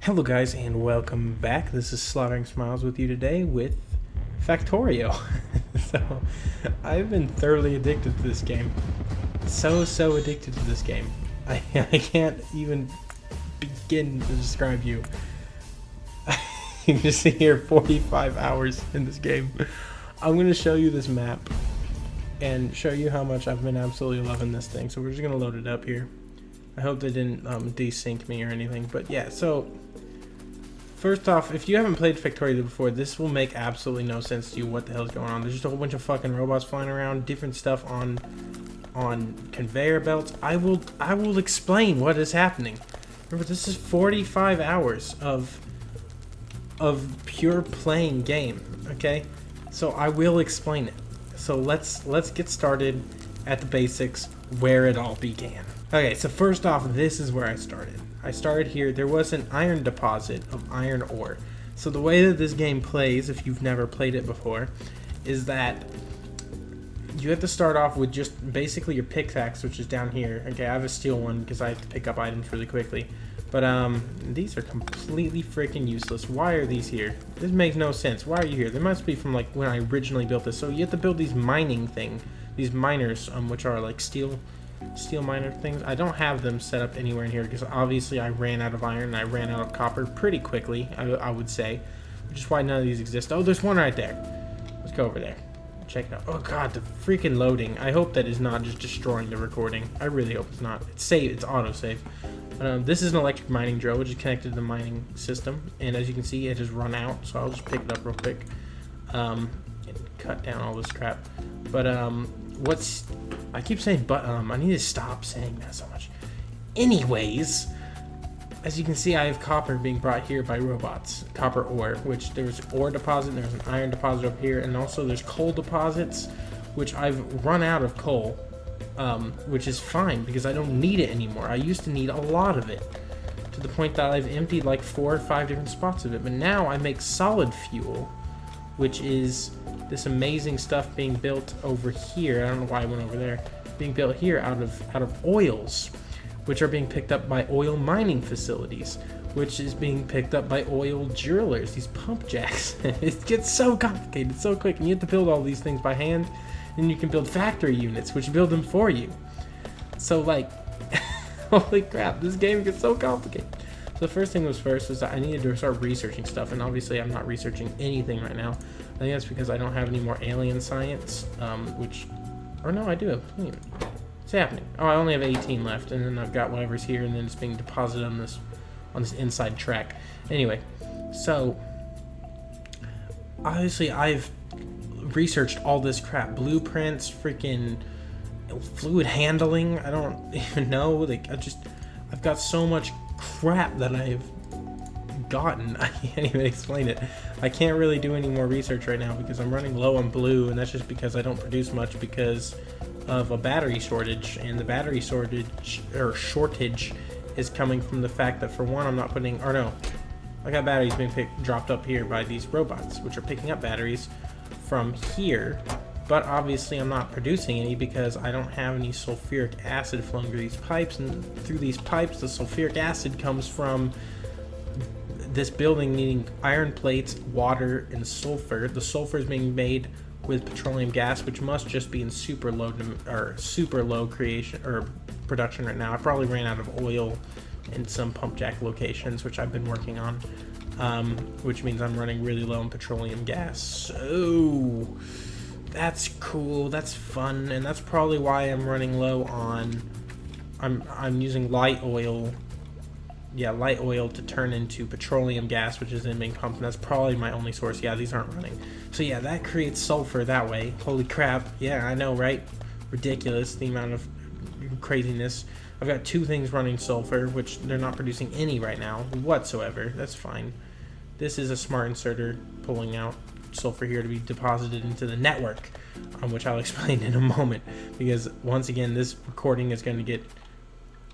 Hello guys and welcome back. This is Slaughtering Smiles with you today with Factorio. So, I've been thoroughly addicted to this game. So addicted to this game. I can't even begin to describe you. You can see here 45 hours in this game. I'm going to show you this map and show you how much I've been absolutely loving this thing. So we're just going to load it up here. I hope they didn't desync me or anything, but yeah, so first off, if you haven't played Factorio before, this will make absolutely no sense to you what the hell's going on. There's just a whole bunch of fucking robots flying around, different stuff on conveyor belts. I will explain what is happening. Remember, this is 45 hours of pure playing game, okay? So I will explain it. So let's get started at the basics, where it all began. Okay, so first off, this is where I started. I started here. There was an iron deposit of iron ore. So the way that this game plays, if you've never played it before, is that you have to start off with just basically your pickaxe, which is down here. Okay, I have a steel one because I have to pick up items really quickly. But these are completely freaking useless. Why are these here? This makes no sense. Why are you here? They must be from like when I originally built this. So you have to build these mining these miners, which are like steel miner things. I don't have them set up anywhere in here because obviously I ran out of iron and I ran out of copper pretty quickly, I would say, which is why none of these exist. Oh, there's one right there. Let's go over there. Check it out. Oh god, the freaking loading. I hope that is not just destroying the recording. I really hope it's not. It's safe. It's autosave. This is an electric mining drill, which is connected to the mining system, and as you can see, it has run out, so I'll just pick it up real quick and cut down all this crap. But I keep saying but I need to stop saying that so much. Anyways, as you can see, I have copper being brought here by robots. Copper ore, which there's ore deposit, there's an iron deposit up here, and also there's coal deposits, which I've run out of coal, which is fine because I don't need it anymore. I used to need a lot of it, to the point that I've emptied like 4 or 5 different spots of it. But now I make solid fuel, which is this amazing stuff being built over here. I don't know why I went over there. Being built here out of oils, which are being picked up by oil mining facilities, which is being picked up by oil drillers, these pump jacks. It gets so complicated so quick, and you have to build all these things by hand. And you can build factory units, which build them for you. So like, holy crap, this game gets so complicated. So the first thing was that I needed to start researching stuff, and obviously I'm not researching anything right now. I think that's because I don't have any more alien science, or no, I do have plenty. What's happening? Oh, I only have 18 left, and then I've got whatever's here, and then it's being deposited on this inside track. Anyway, so obviously I've researched all this crap, blueprints, freaking fluid handling. I don't even know. Like, I've got so much crap that I've gotten. I can't even explain it. I can't really do any more research right now because I'm running low on blue, and that's just because I don't produce much because of a battery shortage. And the battery shortage is coming from the fact that, for one, I'm not putting, or no, I got batteries being dropped up here by these robots, which are picking up batteries from here, but obviously I'm not producing any because I don't have any sulfuric acid flowing through these pipes, and through these pipes the sulfuric acid comes from this building needing iron plates, water, and sulfur. The sulfur is being made with petroleum gas, which must just be in super low creation or production right now. I probably ran out of oil in some pump jack locations, which I've been working on. Which means I'm running really low on petroleum gas. So that's cool, that's fun, and that's probably why I'm running low on. I'm using light oil to turn into petroleum gas, which is then being pumped, and that's probably my only source. Yeah, these aren't running. So yeah, that creates sulfur that way. Holy crap. Yeah, I know, right? Ridiculous, the amount of craziness. I've got 2 things running sulfur, which they're not producing any right now whatsoever. That's fine. This is a smart inserter pulling out sulfur here to be deposited into the network, which I'll explain in a moment, because once again, this recording is going to get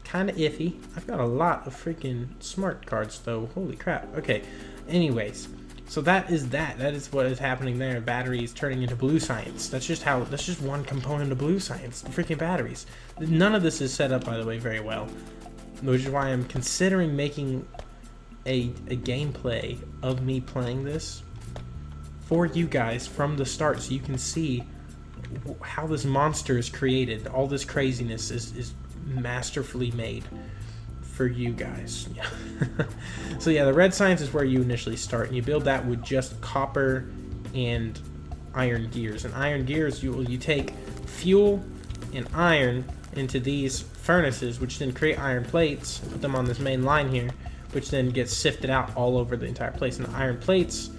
kind of iffy. I've got a lot of freaking smart cards though. Holy crap. Okay, anyways, so that is what is happening there. Batteries turning into blue science. That's just one component of blue science, the freaking batteries. None of this is set up, by the way, very well, which is why I'm considering making a gameplay of me playing this for you guys from the start, so you can see how this monster is created. All this craziness is masterfully made for you guys. So yeah, the red science is where you initially start, and you build that with just copper and iron gears. And iron gears, you take fuel and iron into these furnaces, which then create iron plates, put them on this main line here, which then gets sifted out all over the entire place. And the iron plates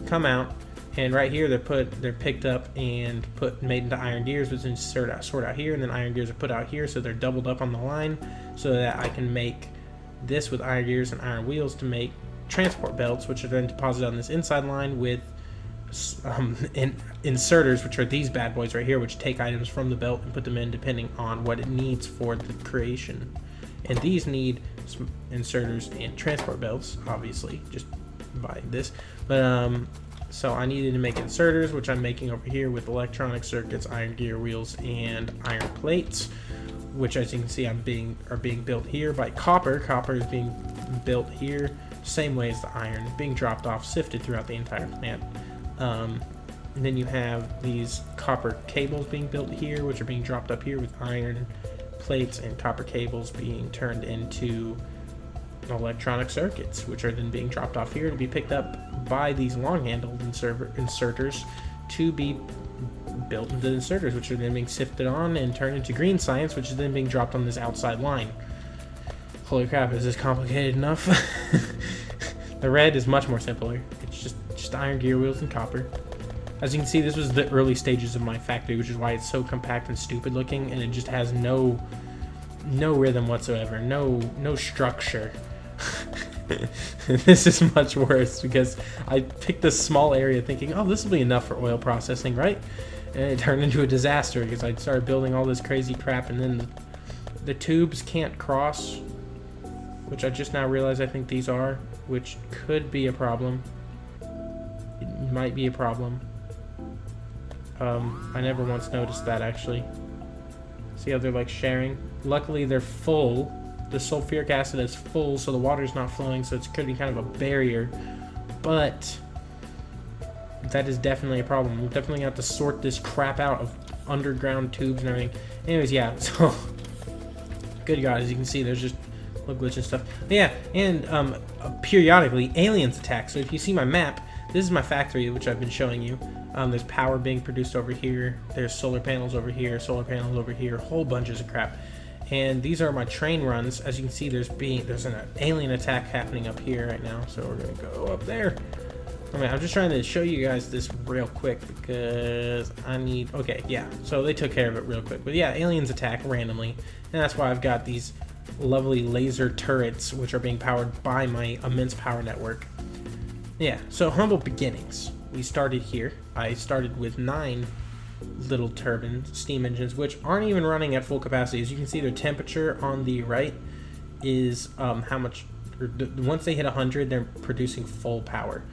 come out, and right here they're picked up and made into iron gears, which then sort out here, and then iron gears are put out here, so they're doubled up on the line, so that I can make this with iron gears and iron wheels to make transport belts, which are then deposited on this inside line with inserters, which are these bad boys right here, which take items from the belt and put them in depending on what it needs for the creation. And these need some inserters and transport belts, obviously, just by this. But so I needed to make inserters, which I'm making over here with electronic circuits, iron gear wheels, and iron plates, which, as you can see, are being built here by copper. Copper is being built here, same way as the iron, being dropped off, sifted throughout the entire plant. And then you have these copper cables being built here, which are being dropped up here with iron plates and copper cables being turned into electronic circuits, which are then being dropped off here to be picked up by these long-handled inserters to be built into inserters, which are then being sifted on and turned into green science, which is then being dropped on this outside line. Holy crap, is this complicated enough? The red is much more simpler. It's just iron gear wheels and copper. As you can see, this was the early stages of my factory, which is why it's so compact and stupid looking, and it just has no rhythm whatsoever, no structure. This is much worse because I picked this small area thinking, oh, this will be enough for oil processing, right? And it turned into a disaster because I started building all this crazy crap, and then the tubes can't cross, which I just now realized I think these are, which could be a problem. It might be a problem. I never once noticed that, actually. See how they're like sharing? Luckily they're full. The sulfuric acid is full, so the water's not flowing, so it's could be kind of a barrier. But that is definitely a problem. We're definitely have to sort this crap out of underground tubes and everything. Anyways, yeah, so good God, as you can see, there's just little glitch and stuff. But yeah, and periodically aliens attack. So if you see my map, this is my factory, which I've been showing you. There's power being produced over here. There's solar panels over here, solar panels over here, whole bunches of crap. And these are my train runs. As you can see, there's an alien attack happening up here right now. So we're gonna go up there. I mean, I'm just trying to show you guys this real quick because I need. Okay, yeah. So they took care of it real quick. But yeah, aliens attack randomly, and that's why I've got these lovely laser turrets, which are being powered by my immense power network. Yeah. So humble beginnings. We started here. I started with 9 little turbines, steam engines, which aren't even running at full capacity. As you can see, their temperature on the right is how much. Once they hit 100, they're producing full power.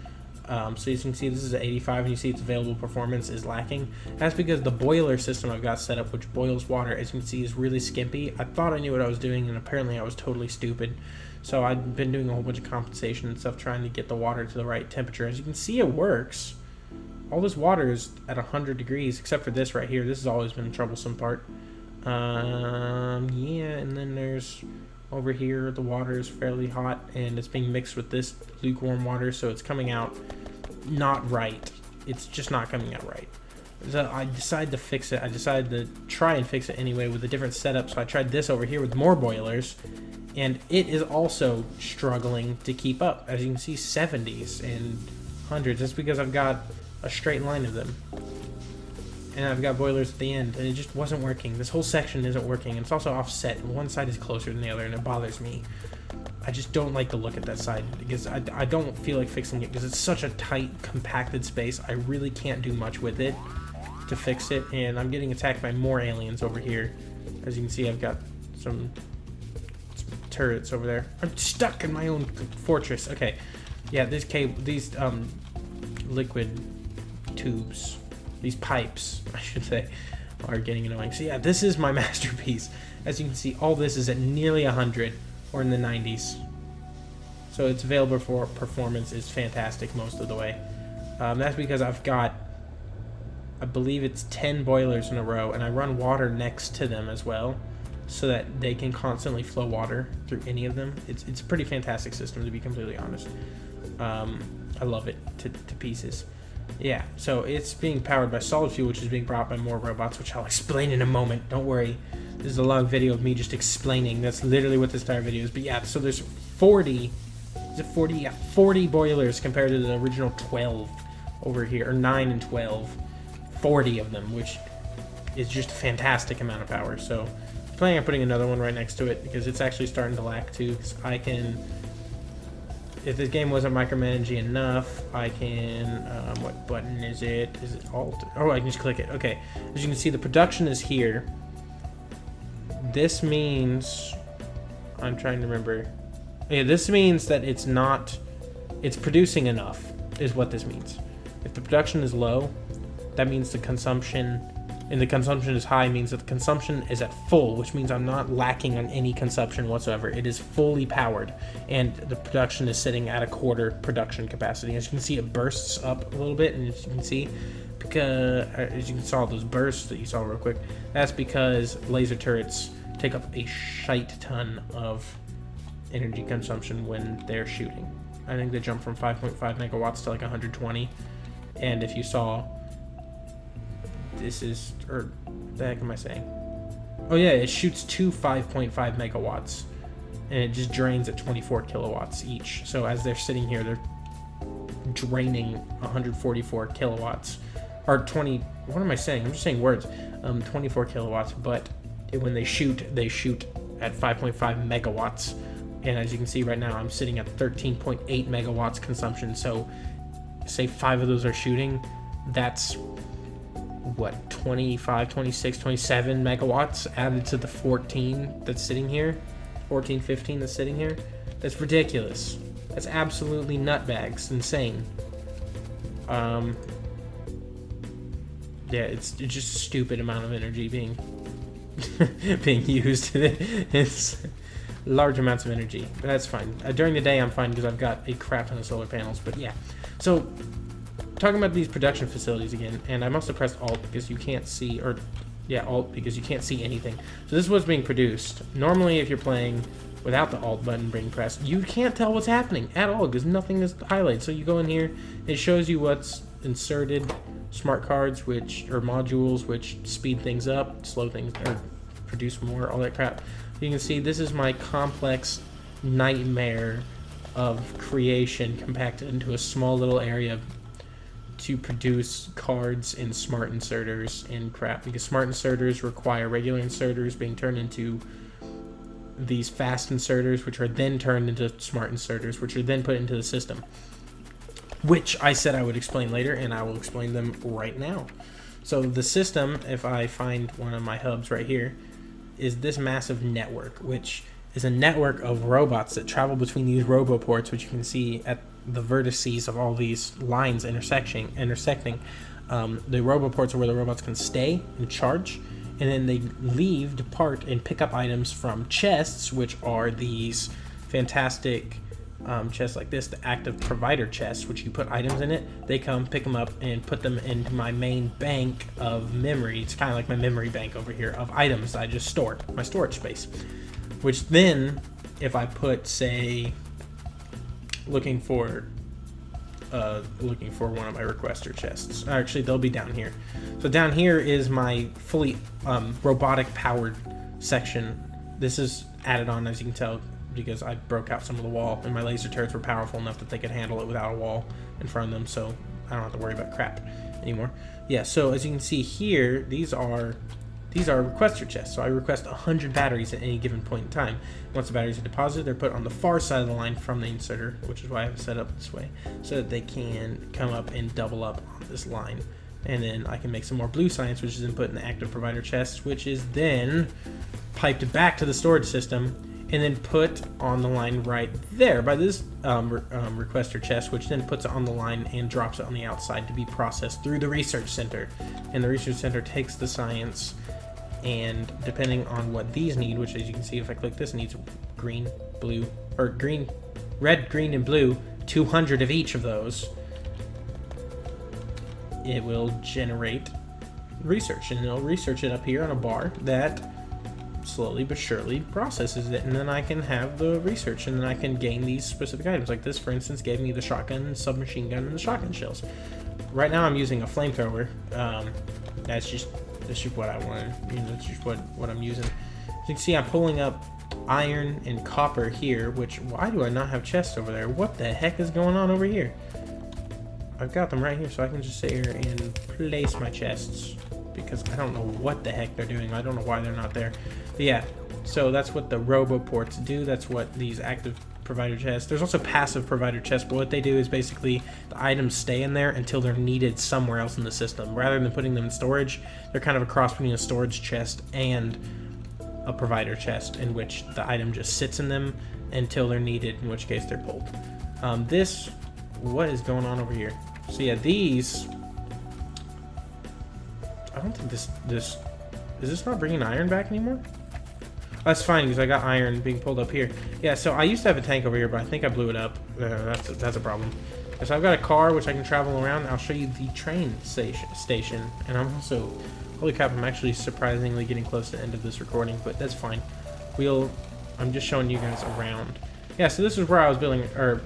So as you can see, this is at 85, and you see its available performance is lacking. That's because the boiler system I've got set up, which boils water, as you can see, is really skimpy. I thought I knew what I was doing, and apparently I was totally stupid. So I've been doing a whole bunch of compensation and stuff, trying to get the water to the right temperature. As you can see, it works. All this water is at 100 degrees, except for this right here. This has always been the troublesome part. Yeah, and then there's over here, the water is fairly hot, and it's being mixed with this lukewarm water, so it's coming out not right. It's just not coming out right. So I decided to fix it. I decided to try and fix it anyway with a different setup. So I tried this over here with more boilers, and it is also struggling to keep up. As you can see, 70s and 100s. That's because I've got a straight line of them, and I've got boilers at the end, and it just wasn't working. This whole section isn't working, and it's also offset. One side is closer than the other, and it bothers me. I just don't like to look at that side because I don't feel like fixing it because it's such a tight, compacted space. I really can't do much with it to fix it, and I'm getting attacked by more aliens over here. As you can see, I've got some turrets over there. I'm stuck in my own fortress. Okay, yeah, these liquid tubes, these pipes, I should say, are getting annoying. So yeah, this is my masterpiece. As you can see, all this is at nearly 100 or in the 90s. So it's available for performance is fantastic most of the way. That's because I've got, I believe it's 10 boilers in a row, and I run water next to them as well, so that they can constantly flow water through any of them. It's a pretty fantastic system, to be completely honest. I love it to pieces. Yeah, so it's being powered by solid fuel, which is being brought by more robots, which I'll explain in a moment. Don't worry. This is a long video of me just explaining. That's literally what this entire video is. But yeah, so there's 40, is it 40? Yeah, 40 boilers compared to the original 12 over here, or 9 and 12. 40 of them, which is just a fantastic amount of power. So I'm planning on putting another one right next to it, because it's actually starting to lack too. Because I can, if this game wasn't micromanaging enough, I can, what button is it? Is it Alt? Oh, I can just click it. Okay, as you can see, the production is here. This means, I'm trying to remember. Yeah, this means that it's not, it's producing enough, is what this means. If the production is low, that means the consumption, and the consumption is high means that the consumption is at full, which means I'm not lacking on any consumption whatsoever. It is fully powered, and the production is sitting at a quarter production capacity. As you can see, it bursts up a little bit, and as you can see, because as you saw those bursts that you saw real quick, that's because laser turrets take up a shite ton of energy consumption when they're shooting. I think they jump from 5.5 megawatts to like 120, and if you saw, this is, or the heck am I saying? Oh yeah, it shoots to 5.5 megawatts, and it just drains at 24 kilowatts each. So as they're sitting here, they're draining 144 kilowatts, or 20, what am I saying? I'm just saying words. 24 kilowatts, but when they shoot at 5.5 megawatts. And as you can see right now, I'm sitting at 13.8 megawatts consumption. So say 5 of those are shooting, that's what, 25, 26, 27 megawatts added to the 14 that's sitting here, 14, 15 that's sitting here. That's ridiculous. That's absolutely nutbags, insane. Yeah, it's just a stupid amount of energy being being used. It's large amounts of energy, but that's fine. During the day I'm fine because I've got a crap ton of solar panels. But yeah, so talking about these production facilities again, and I must have pressed Alt because you can't see, or yeah, Alt because you can't see anything. So this is what's being produced. Normally if you're playing without the Alt button being pressed, you can't tell what's happening at all because nothing is highlighted. So you go in here, it shows you what's inserted, smart cards, which, or modules, which speed things up, slow things, or produce more, all that crap. You can see this is my complex nightmare of creation compacted into a small little area to produce cards and smart inserters and crap, because smart inserters require regular inserters being turned into these fast inserters, which are then turned into smart inserters, which are then put into the system, which I said I would explain later, and I will explain them right now. So the system, if I find one of my hubs right here, is this massive network, which is a network of robots that travel between these roboports, which you can see at the vertices of all these lines intersecting. The roboports are where the robots can stay and charge, and then they leave, depart, and pick up items from chests, which are these fantastic chests like this, the active provider chests, which you put items in it. They come, pick them up, and put them into my main bank of memory. It's kind of like my memory bank over here of items I just stored, my storage space. Which then, if I put, say, looking for one of my requester chests. Actually, they'll be down here. So down here is my fully robotic powered section. This is added on, as you can tell, because I broke out some of the wall, and my laser turrets were powerful enough that they could handle it without a wall in front of them, so I don't have to worry about crap anymore. Yeah, so as you can see here, these are requester chests. So I request 100 batteries at any given point in time. Once the batteries are deposited, they're put on the far side of the line from the inserter, which is why I have it set up this way, so that they can come up and double up on this line. And then I can make some more blue science, which is then put in the active provider chest, which is then piped back to the storage system and then put on the line right there by this requester chest, which then puts it on the line and drops it on the outside to be processed through the research center. And the research center takes the science, and depending on what these need, which as you can see if I click this, needs green, blue, or green, red, green, and blue, 200 of each of those, it will generate research, and it'll research it up here on a bar that slowly but surely processes it, and then I can have the research, and then I can gain these specific items. Like this, for instance, gave me the shotgun, submachine gun, and the shotgun shells. Right now I'm using a flamethrower. That's just what I wanted. You know, that's just what I'm using. As you can see, I'm pulling up iron and copper here, which, why do I not have chests over there? What the heck is going on over here? I've got them right here, so I can just sit here and place my chests, because I don't know what the heck they're doing. I don't know why they're not there. But yeah, so that's what the roboports do. That's what these active provider chests. There's also passive provider chests, but what they do is basically the items stay in there until they're needed somewhere else in the system. Rather than putting them in storage, they're kind of a cross between a storage chest and a provider chest, in which the item just sits in them until they're needed, in which case they're pulled. What is going on over here? So yeah, these, I don't think this is this not bringing iron back anymore? That's fine, because I got iron being pulled up here. Yeah, so I used to have a tank over here, but I think I blew it up. That's a problem. So I've got a car which I can travel around. I'll show you the train station, and I'm also, holy crap, I'm actually surprisingly getting close to the end of this recording, but that's fine. I'm just showing you guys around. Yeah, so this is where I was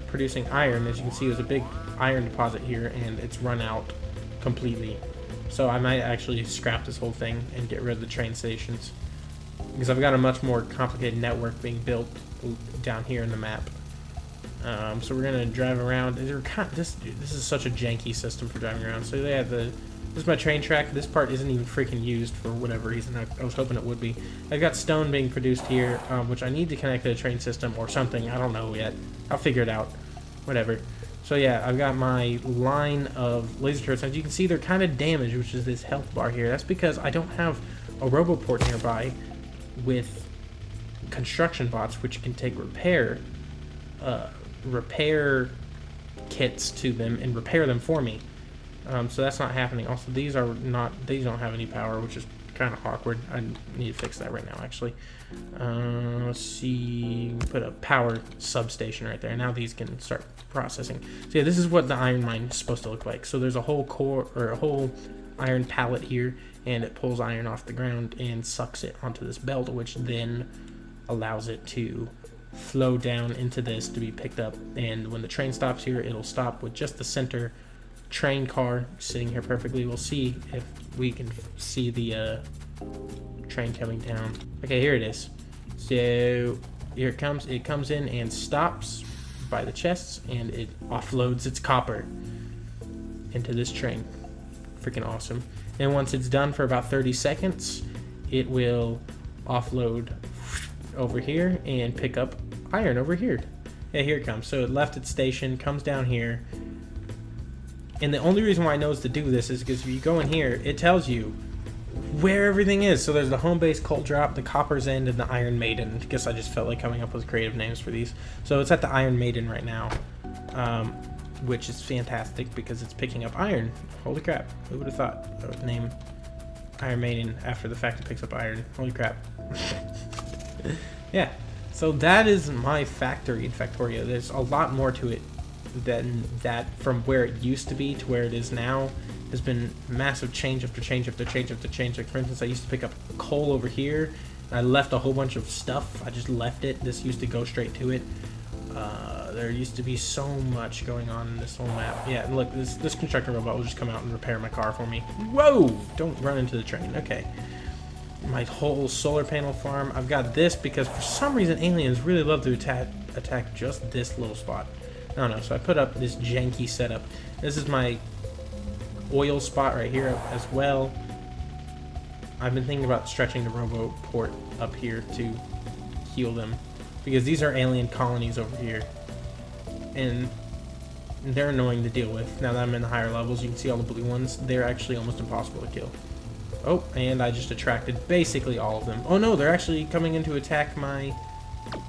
producing iron. As you can see, there's a big iron deposit here, and it's run out completely. So I might actually scrap this whole thing and get rid of the train stations, because I've got a much more complicated network being built down here in the map. So we're gonna drive around. This is such a janky system for driving around. So yeah, this is my train track. This part isn't even freaking used for whatever reason. I was hoping it would be. I've got stone being produced here, which I need to connect to the train system or something. I don't know yet. I'll figure it out. Whatever. So yeah, I've got my line of laser turrets. As you can see, they're kind of damaged, which is this health bar here. That's because I don't have a roboport nearby with construction bots, which can take repair kits to them and repair them for me. So that's not happening. Also, these don't have any power, which is kind of awkward. I need to fix that right now, actually. Let's see, put a power substation right there. Now these can start processing. So yeah, this is what the iron mine is supposed to look like. So there's a whole core, or a whole iron pallet here, and it pulls iron off the ground and sucks it onto this belt, which then allows it to flow down into this to be picked up. And when the train stops here, it'll stop with just the center train car sitting here perfectly. We'll see if we can see the train coming down. Okay, here it is. So here it comes. It comes in and stops by the chests, and it offloads its copper into this train. Freaking awesome. And once it's done for about 30 seconds, it will offload over here and pick up iron over here. Yeah, here it comes. So it left its station, comes down here. And the only reason why it knows to do this is because if you go in here, it tells you where everything is. So there's the home base, coal drop, the copper's end, and the Iron Maiden. I guess I just felt like coming up with creative names for these. So it's at the Iron Maiden right now, which is fantastic because it's picking up iron. Holy crap, who would have thought I would name Iron Maiden after the fact it picks up iron? Holy crap. Yeah, so that is my factory in Factorio. There's a lot more to it than that. From where it used to be to where it is now has been massive change after change after change after change. Like, for instance, I used to pick up coal over here, and I left a whole bunch of stuff. I just left it. This used to go straight to it. There used to be so much going on in this whole map. Yeah, and look, this constructor robot will just come out and repair my car for me. Whoa! Don't run into the train. Okay. My whole solar panel farm. I've got this because for some reason aliens really love to attack just this little spot. I don't know. So I put up this janky setup. This is my oil spot right here as well. I've been thinking about stretching the robo port up here to heal them, because these are alien colonies over here, and they're annoying to deal with. Now that I'm in the higher levels, you can see all the blue ones. They're actually almost impossible to kill. Oh, and I just attracted basically all of them. Oh no, they're actually coming in to attack my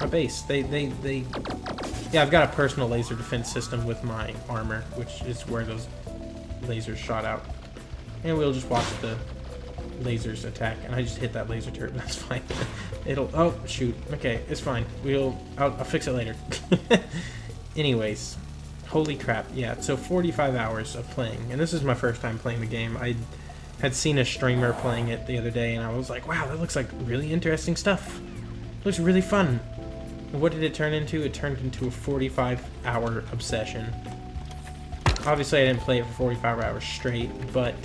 base. Yeah, I've got a personal laser defense system with my armor, which is where those lasers shot out. And we'll just watch the lasers attack. And I just hit that laser turret, but that's fine. Oh, shoot. Okay, it's fine. I'll fix it later. Anyways, holy crap. Yeah, so 45 hours of playing. And this is my first time playing the game. I had seen a streamer playing it the other day, and I was like, wow, that looks like really interesting stuff. Looks really fun. And what did it turn into? It turned into a 45-hour obsession. Obviously, I didn't play it for 45 hours straight, but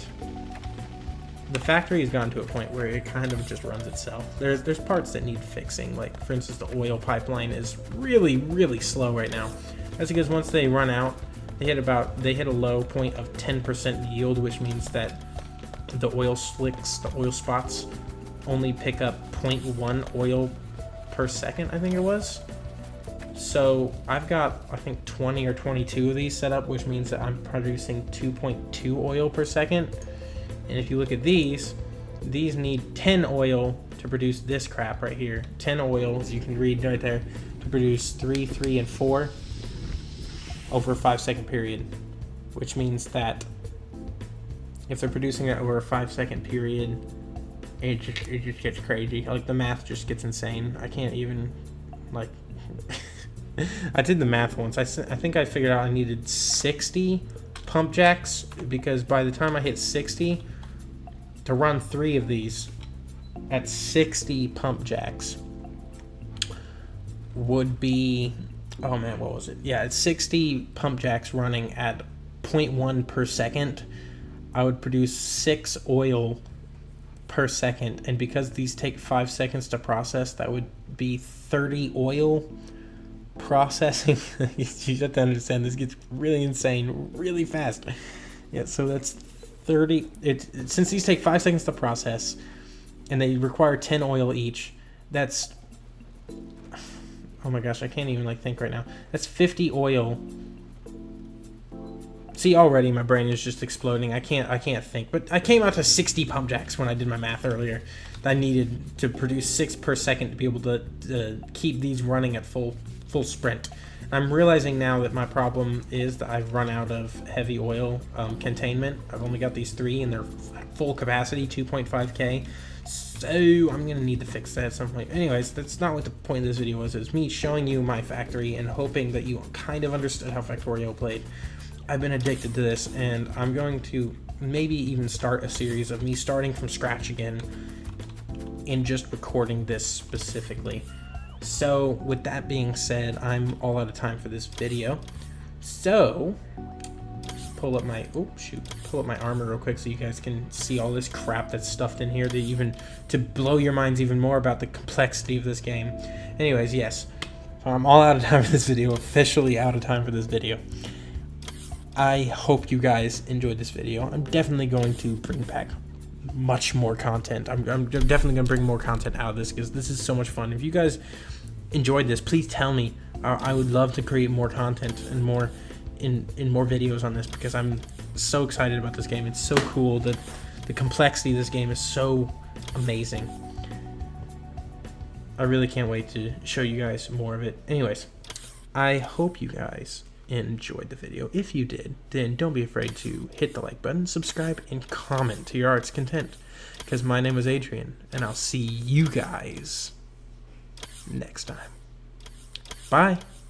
the factory has gotten to a point where it kind of just runs itself. There's parts that need fixing, like, for instance, the oil pipeline is really, really slow right now. That's because once they run out, they hit a low point of 10% yield, which means that the oil slicks, the oil spots, only pick up 0.1 oil per second, I think it was. So I've got, I think, 20 or 22 of these set up, which means that I'm producing 2.2 oil per second. And if you look at these need 10 oil to produce this crap right here. 10 oil, as you can read right there, to produce 3, 3, and 4 over a 5-second period. Which means that if they're producing it over a 5-second period, it just gets crazy. Like, the math just gets insane. I can't even, like... I did the math once. I think I figured out I needed 60 pump jacks, because by the time I hit 60, to run 3 of these at 60 pump jacks would be... Oh man, what was it? Yeah, it's 60 pump jacks running at 0.1 per second. I would produce 6 oil per second, and because these take 5 seconds to process, that would be 30 oil processing. You have to understand, this gets really insane really fast. Yeah, so that's 30. Since these take 5 seconds to process and they require 10 oil each, that's, oh my gosh, I can't even like think right now. That's 50 oil. See, already my brain is just exploding. I can't think. But I came out to 60 pump jacks when I did my math earlier. I needed to produce 6 per second to be able to keep these running at full sprint. I'm realizing now that my problem is that I've run out of heavy oil containment. I've only got these 3 and they're full capacity, 2.5K. So I'm going to need to fix that at some point. Anyways, that's not what the point of this video was. It was me showing you my factory and hoping that you kind of understood how Factorio played. I've been addicted to this, and I'm going to maybe even start a series of me starting from scratch again and just recording this specifically. So with that being said, I'm all out of time for this video. So pull up my armor real quick so you guys can see all this crap that's stuffed in here to blow your minds even more about the complexity of this game. Anyways, yes, I'm all out of time for this video, officially out of time for this video. I hope you guys enjoyed this video. I'm definitely going to bring back much more content. I'm definitely going to bring more content out of this because this is so much fun. If you guys enjoyed this, please tell me. I would love to create more content and more more videos on this because I'm so excited about this game. It's so cool. The complexity of this game is so amazing. I really can't wait to show you guys more of it. Anyways, I hope you guys enjoyed the video. If you did, then don't be afraid to hit the like button, subscribe, and comment to your heart's content. Because my name is Adrian, and I'll see you guys next time. Bye.